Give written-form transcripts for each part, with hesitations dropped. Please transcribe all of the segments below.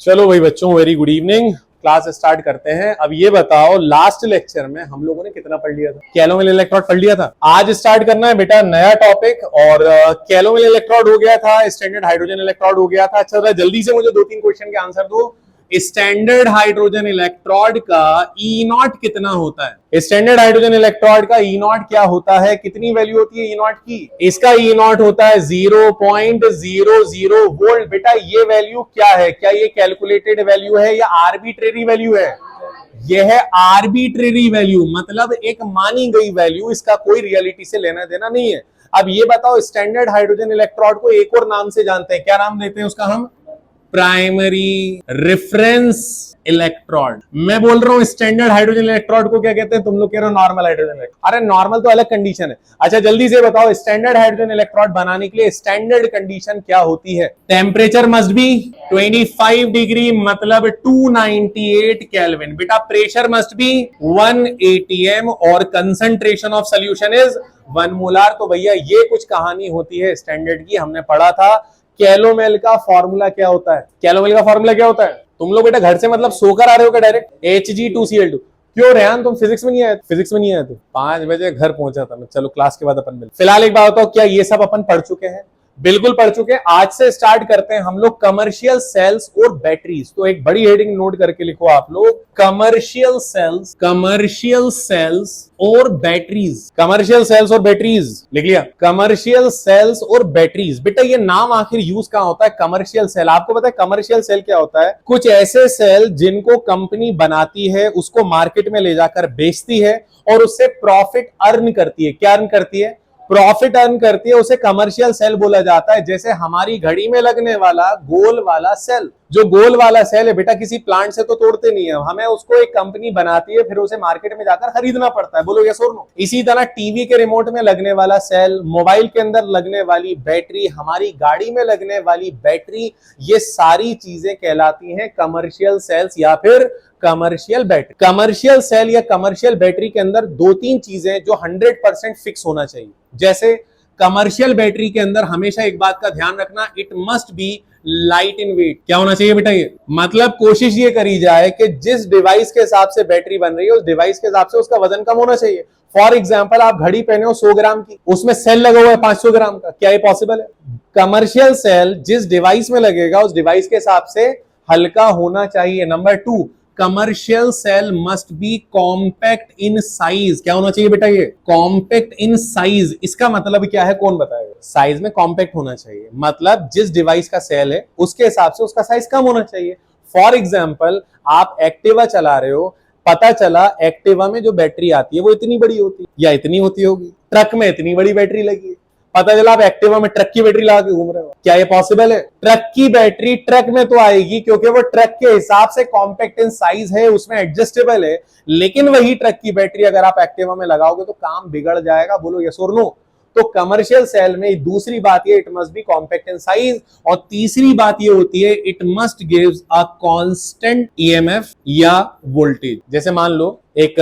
चलो भाई बच्चों, very good evening. Class start करते हैं। अब ये बताओ, लास्ट लेक्चर में हम लोगों ने कितना पढ़ लिया था? कैलोमिल इलेक्ट्रोड पढ़ लिया था। आज स्टार्ट करना है बेटा नया टॉपिक। और कैलोमिल इलेक्ट्रोड हो गया था, स्टैंडर्ड हाइड्रोजन इलेक्ट्रोड हो गया था। अच्छा, जल्दी से मुझे 2-3 क्वेश्चन के आंसर दो। स्टैंडर्ड हाइड्रोजन इलेक्ट्रोड का ई नॉट कितना होता है? स्टैंडर्ड हाइड्रोजन इलेक्ट्रोड का ई नॉट क्या होता है? कितनी वैल्यू होती है ई नॉट की? इसका ई नॉट होता है 0.00 वोल्ट। बेटा ये वैल्यू क्या है? क्या ये कैलकुलेटेड वैल्यू है या आर्बिट्रेरी वैल्यू है? यह है आर्बिट्रेरी वैल्यू, मतलब एक मानी गई वैल्यू। इसका कोई रियलिटी से लेना देना नहीं है। अब ये बताओ, स्टैंडर्ड हाइड्रोजन इलेक्ट्रोड को एक और नाम से जानते हैं, क्या नाम देते हैं उसका? हम प्राइमरी रेफरेंस इलेक्ट्रोड। मैं बोल रहा हूं स्टैंडर्ड हाइड्रोजन इलेक्ट्रोड को क्या कहते हैं? तुम लोग कह रहे हो नॉर्मल हाइड्रोजन इलेक्ट्रोड। अरे नॉर्मल तो अलग कंडीशन है। अच्छा जल्दी से बताओ, स्टैंडर्ड हाइड्रोजन इलेक्ट्रोड बनाने के लिए स्टैंडर्ड कंडीशन क्या होती है? टेम्परेचर मस्ट बी 25 डिग्री, मतलब 298 केल्विन। बेटा प्रेशर मस्ट बी 1 atm और concentration of solution is 1 molar. तो भैया ये कुछ कहानी होती है स्टैंडर्ड की। हमने पढ़ा था कैलोमेल का फॉर्मूला क्या होता है। कैलोमेल का फॉर्मूला क्या होता है? तुम लोग बेटा घर से मतलब सोकर आ रहे हो क्या डायरेक्ट? Hg2Cl2। क्यों रेहान, तुम फिजिक्स में नहीं आए? फिजिक्स में नहीं आए? तो 5 बजे घर पहुंचा था मैं। चलो क्लास के बाद अपन मिल। फिलहाल एक बात बताओ, क्या ये सब अपन पढ़ चुके हैं? बिल्कुल पढ़ चुके हैं। आज से स्टार्ट करते हैं हम लोग कमर्शियल सेल्स और बैटरीज। तो एक बड़ी हेडिंग नोट करके लिखो आप लोग, कमर्शियल सेल्स और बैटरीज। कमर्शियल सेल्स और बैटरीज लिख लिया? कमर्शियल सेल्स और बैटरीज। बेटा ये नाम आखिर यूज कहां होता है? Commercial cell. आपको पता है कमर्शियल सेल क्या होता है? कुछ ऐसे सेल जिनको कंपनी बनाती है, उसको मार्केट में ले जाकर बेचती है और उससे प्रॉफिट अर्न करती है। क्या अर्न करती है? प्रॉफिट अर्न करती है। उसे कमर्शियल सेल बोला जाता है। जैसे हमारी घड़ी में लगने वाला गोल वाला सेल, जो गोल वाला सेल है बेटा किसी प्लांट से तो तोड़ते नहीं है, हमें उसको एक कंपनी बनाती है, फिर उसे मार्केट में जाकर खरीदना पड़ता है। बोलो यस और नो? इसी तरह टीवी के रिमोट में लगने वाला सेल, मोबाइल के अंदर लगने वाली बैटरी, हमारी गाड़ी में लगने वाली बैटरी, ये सारी चीजें कहलाती हैं कमर्शियल सेल्स या फिर कमर्शियल बैटरी। कमर्शियल सेल या कमर्शियल बैटरी के अंदर 2-3 चीजें जो 100% फिक्स होना चाहिए। जैसे कमर्शियल बैटरी के अंदर हमेशा एक बात का ध्यान रखना, it must be light in weight. क्या होना चाहिए बेटा? ये मतलब कोशिश ये करी जाए कि जिस डिवाइस के हिसाब से बैटरी बन रही है, उस डिवाइस के हिसाब से उसका वजन कम होना चाहिए। फॉर एग्जाम्पल, आप घड़ी पहने हो 100 ग्राम की, उसमें सेल लगा हुआ है 500 ग्राम का, क्या ये पॉसिबल है? कमर्शियल सेल जिस डिवाइस में लगेगा उस डिवाइस के हिसाब से हल्का होना चाहिए। Number 2, commercial cell must be compact in size. क्या होना चाहिए बेटा? ये कॉम्पैक्ट इन साइज। इसका मतलब क्या है, कौन बताएगा? साइज में कॉम्पैक्ट होना चाहिए, मतलब जिस डिवाइस का सेल है उसके हिसाब से उसका साइज कम होना चाहिए। फॉर एग्जाम्पल, आप एक्टिवा चला रहे हो, पता चला एक्टिवा में जो बैटरी आती है वो इतनी बड़ी होती है या इतनी होती होगी, ट्रक में इतनी बड़ी बैटरी लगी है। पता चला आप एक्टिवा में ट्रक की बैटरी लगा के घूम रहे हो। क्या ये पॉसिबल है? ट्रक की बैटरी ट्रक में तो आएगी क्योंकि वो ट्रक के हिसाब से कॉम्पैक्ट इन साइज है, उसमें एडजस्टेबल है। लेकिन वही ट्रक की बैटरी अगर आप एक्टिवा में लगाओगे तो काम बिगड़ जाएगा। बोलो यस और नो? तो कमर्शियल सेल में दूसरी बात ये, it must be compact in size. और तीसरी बात ये होती है, it must gives a constant EMF या वोल्टेज। जैसे मान लो एक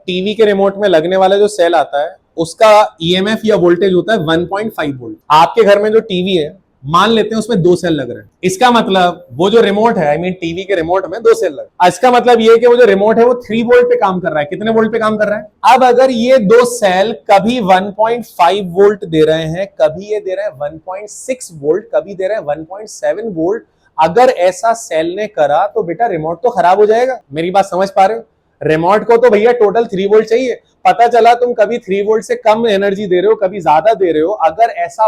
टीवी के रिमोट में लगने वाला जो सेल आता है उसका ईएमएफ या वोल्टेज होता है 1.5 वोल्ट। आपके घर में जो टीवी है, मान लेते हैं उसमें 2 सेल लग रहे हैं। इसका मतलब वो जो रिमोट है, आई मीन टीवी के रिमोट में 2 सेल लग रहे हैं। इसका मतलब ये है कि वो जो रिमोट है वो 3 वोल्ट पे काम कर रहा है। कितने वोल्ट पे काम कर रहा है? अब अगर ये 2 सेल कभी 1.5 वोल्ट दे रहे हैं, कभी ये दे रहे हैं 1.6 वोल्ट, कभी दे रहे हैं 1.7 वोल्ट, अगर ऐसा सेल ने करा तो बेटा रिमोट तो खराब हो जाएगा। मेरी बात समझ पा रहे हो? रिमोट को तो भैया टोटल 3 वोल्ट चाहिए। पता चला तुम कभी 3 वोल्ट से कम एनर्जी दे रहे हो, कभी ज्यादा दे रहे हो। अगर ऐसा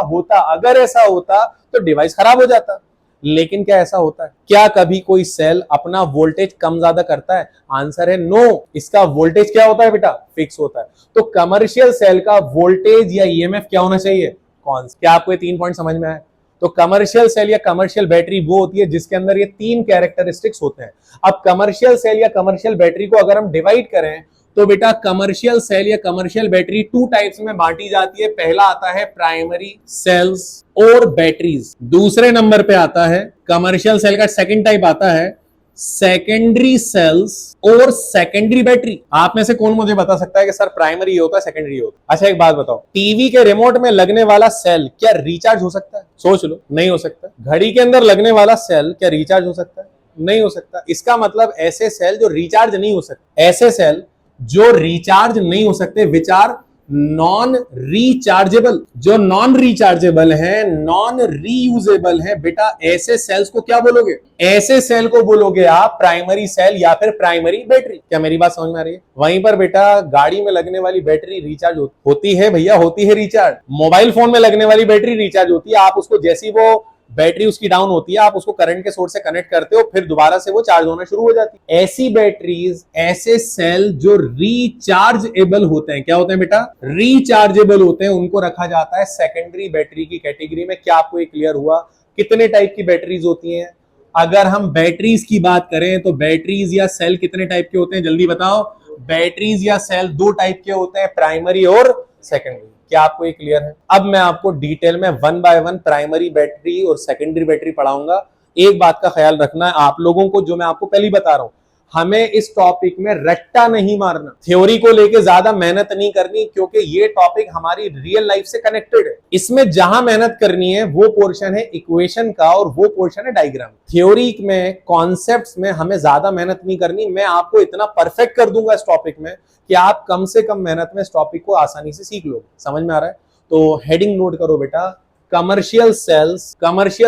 होता तो डिवाइस खराब हो जाता। लेकिन क्या ऐसा होता है? क्या कभी कोई सेल अपना वोल्टेज कम ज्यादा करता है? आंसर है नो। इसका वोल्टेज क्या होता है बेटा? फिक्स होता है। तो कमर्शियल सेल का वोल्टेज या ईएमएफ क्या होना चाहिए? कांस्टेंट। क्या आपको ये 3 पॉइंट समझ में आए? तो कमर्शियल सेल या कमर्शियल बैटरी वो होती है जिसके अंदर ये 3 कैरेक्टरिस्टिक्स होते हैं। अब कमर्शियल सेल या कमर्शियल बैटरी को अगर हम डिवाइड करें तो बेटा कमर्शियल सेल या कमर्शियल बैटरी 2 टाइप्स में बांटी जाती है। पहला आता है प्राइमरी सेल्स और बैटरीज। दूसरे नंबर पे आता है कमर्शियल सेल का सेकंड टाइप आता है सेकेंडरी सेल्स और सेकेंडरी बैटरी। आप में से कौन मुझे बता सकता है कि सर प्राइमरी होता है सेकेंडरी होता है? अच्छा एक बात बताओ, टीवी के रिमोट में लगने वाला सेल क्या रिचार्ज हो सकता है? सोच लो, नहीं हो सकता। घड़ी के अंदर लगने वाला सेल क्या रिचार्ज हो सकता है? नहीं हो सकता। इसका मतलब ऐसे सेल जो रिचार्ज नहीं हो सकते, ऐसे सेल जो रिचार्ज नहीं हो सकते, विच आर नॉन रिचार्जेबल, जो नॉन रिचार्जेबल है, नॉन रीयूजेबल है, बेटा ऐसे सेल्स को क्या बोलोगे? ऐसे सेल को बोलोगे आप प्राइमरी सेल या फिर प्राइमरी बैटरी। क्या मेरी बात समझ में आ रही है? वहीं पर बेटा गाड़ी में लगने वाली बैटरी रिचार्ज होती है भैया, होती है रिचार्ज। मोबाइल फोन में लगने वाली बैटरी रिचार्ज होती है, आप उसको जैसी वो बैटरी उसकी डाउन होती है, आप उसको करंट के सोर्स से कनेक्ट करते हो, फिर दोबारा से वो चार्ज होना शुरू हो जाती है। ऐसी बैटरीज, ऐसे सेल जो रिचार्जेबल होते हैं, क्या होते हैं बेटा? रिचार्जेबल होते हैं, उनको रखा जाता है सेकेंडरी बैटरी की कैटेगरी में। क्या आपको ये क्लियर हुआ? कितने टाइप की बैटरीज होती हैं? अगर हम बैटरीज की बात करें तो बैटरीज या सेल कितने टाइप के होते हैं, जल्दी बताओ। बैटरीज या सेल दो टाइप के होते हैं, प्राइमरी और सेकेंडरी। क्या आपको ये क्लियर है? अब मैं आपको डिटेल में 1 बाय 1 प्राइमरी बैटरी और सेकेंडरी बैटरी पढ़ाऊंगा। एक बात का ख्याल रखना है आप लोगों को, जो मैं आपको पहले बता रहा हूं, हमें इस टॉपिक में रट्टा नहीं मारना, थ्योरी को लेके ज्यादा मेहनत नहीं करनी, क्योंकि ये टॉपिक हमारी रियल लाइफ से कनेक्टेड है। इसमें जहां मेहनत करनी है वो पोर्शन है इक्वेशन का और वो पोर्शन है डायग्राम। थ्योरी में, कॉन्सेप्ट्स में हमें ज्यादा मेहनत नहीं करनी। मैं आपको इतना परफेक्ट कर दूंगा इस टॉपिक में कि आप कम से कम मेहनत में इस टॉपिक को आसानी से सीख लो। समझ में आ रहा है? तो हेडिंग नोट करो बेटा, कमर्शियल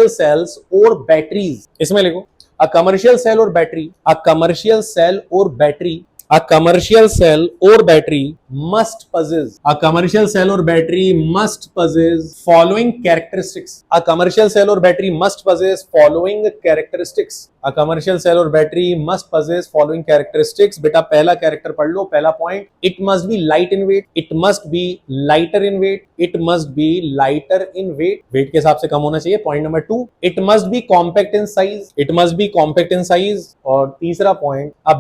सेल्स और बैटरीज। इसमें लिखो a commercial cell or battery, a commercial cell or battery, a commercial cell or battery must possess, a commercial cell or battery must possess following characteristics, a commercial cell or battery must possess following characteristics, a commercial cell or battery must possess following characteristics। बेटा पहला character पढ़ लो, पहला point, it must be light in weight, it must be lighter in weight, it must be lighter in weight, weight के हिसाब से कम होना चाहिए। Point number 2, it must be compact in size, it must be compact in size। और तीसरा point, a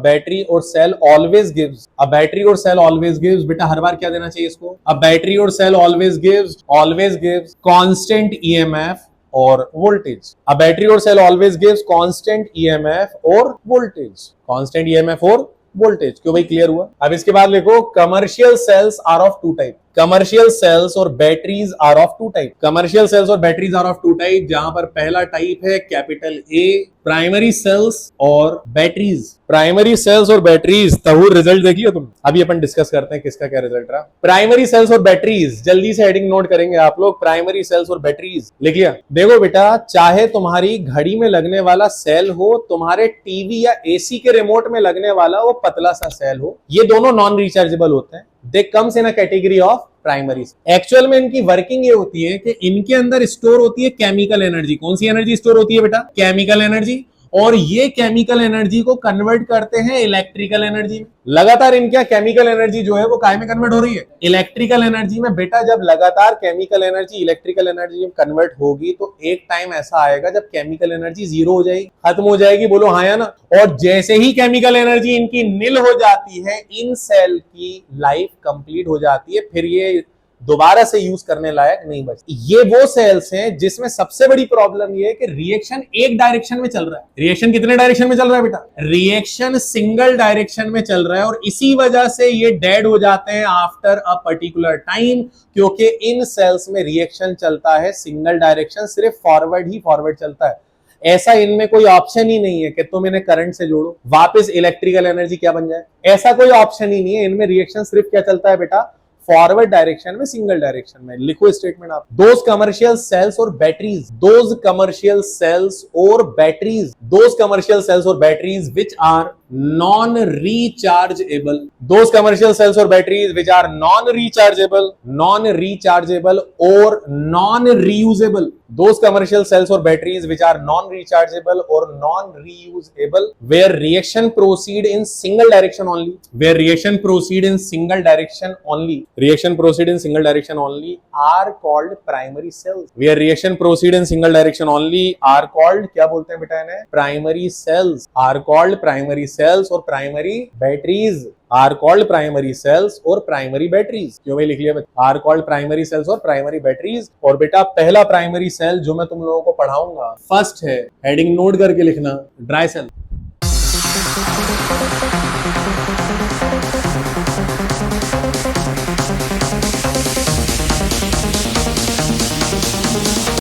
battery और cell always gives, a battery और cell always gives, बेटा हर बार क्या देना चाहिए इसको? अ बैटरी और cell always gives constant EMF और वोल्टेज। अ बैटरी और cell always gives constant EMF और वोल्टेज, कांस्टेंट ईएमएफ और वोल्टेज। क्यों भाई, क्लियर हुआ? अब इसके बाद लिखो, commercial cells are of two type, commercial cells और batteries are of two type, commercial cells और batteries are of two type. जहां पर पहला टाइप है कैपिटल ए, प्राइमरी सेल्स और बैटरीज। प्राइमरी सेल्स और बैटरीज, तहूर रिजल्ट देख लियो तुम? अभी अपन डिस्कस करते हैं किसका क्या रिजल्ट रहा। प्राइमरी सेल्स और बैटरीज, जल्दी से हेडिंग नोट करेंगे आप लोग, प्राइमरी सेल्स और बैटरीज लिख लिया? देखो बेटा, चाहे तुम्हारी घड़ी में लगने वाला सेल हो, तुम्हारे टीवी या एसी के रिमोट में लगने वाला वो पतला सा सेल हो, ये दोनों नॉन रिचार्जेबल होते हैं। They comes in a category of primary. Actual में इनकी वर्किंग ये होती है कि इनके अंदर स्टोर होती है केमिकल एनर्जी। कौन सी एनर्जी स्टोर होती है बेटा? Chemical energy. और ये केमिकल एनर्जी को कन्वर्ट करते हैं इलेक्ट्रिकल एनर्जी में। लगातार इनका केमिकल एनर्जी जो है वो काय में कन्वर्ट हो रही है? इलेक्ट्रिकल एनर्जी में। बेटा जब लगातार केमिकल एनर्जी इलेक्ट्रिकल एनर्जी में कन्वर्ट होगी तो एक टाइम ऐसा आएगा जब केमिकल एनर्जी जीरो हो जाएगी, खत्म हो जाएगी। बोलो हाँ या ना? और जैसे ही केमिकल एनर्जी इनकी नील हो जाती है, इन सेल की लाइफ कंप्लीट हो जाती है, फिर ये दोबारा से यूज करने लायक नहीं बचती। ये वो सेल्स हैं जिसमें सबसे बड़ी प्रॉब्लम ये है कि रिएक्शन एक डायरेक्शन में चल रहा है। रिएक्शन कितने डायरेक्शन में चल रहा है बेटा? रिएक्शन सिंगल डायरेक्शन में चल रहा है, और इसी वजह से ये डेड हो जाते हैं आफ्टर अ पर्टिकुलर टाइम, क्योंकि इन सेल्स में रिएक्शन चलता है सिंगल डायरेक्शन, सिर्फ फॉरवर्ड ही फॉरवर्ड चलता है। ऐसा इनमें कोई ऑप्शन ही नहीं है कि तुम इन्हें करंट से जोड़ो, वापस इलेक्ट्रिकल एनर्जी क्या बन जाए, ऐसा कोई ऑप्शन ही नहीं है। इनमें रिएक्शन सिर्फ क्या चलता है बेटा? फॉरवर्ड डायरेक्शन में, सिंगल डायरेक्शन में। लिखो स्टेटमेंट आप, दोज कमर्शियल सेल्स और बैटरीज, दोज कमर्शियल सेल्स और बैटरीज, दोज कमर्शियल सेल्स और batteries which are non rechargeable, those commercial cells और batteries which are non rechargeable और non reusable, those commercial cells और batteries which are non rechargeable और non reusable, where reaction proceed in single direction only, where reaction proceed in single direction only, reaction proceed in single direction only are called primary cells, where reaction proceed in single direction only are called, क्या बोलते हैं बेटा इन्हें? primary cells, are called primary cells, और primary batteries are called primary cells और primary batteries। क्यों भाई लिख लिया? are called primary cells और primary batteries। और बेटा पहला primary cell जो मैं तुम लोगों को पढ़ाऊंगा फर्स्ट है, हेडिंग नोट करके लिखना, ड्राई सेल।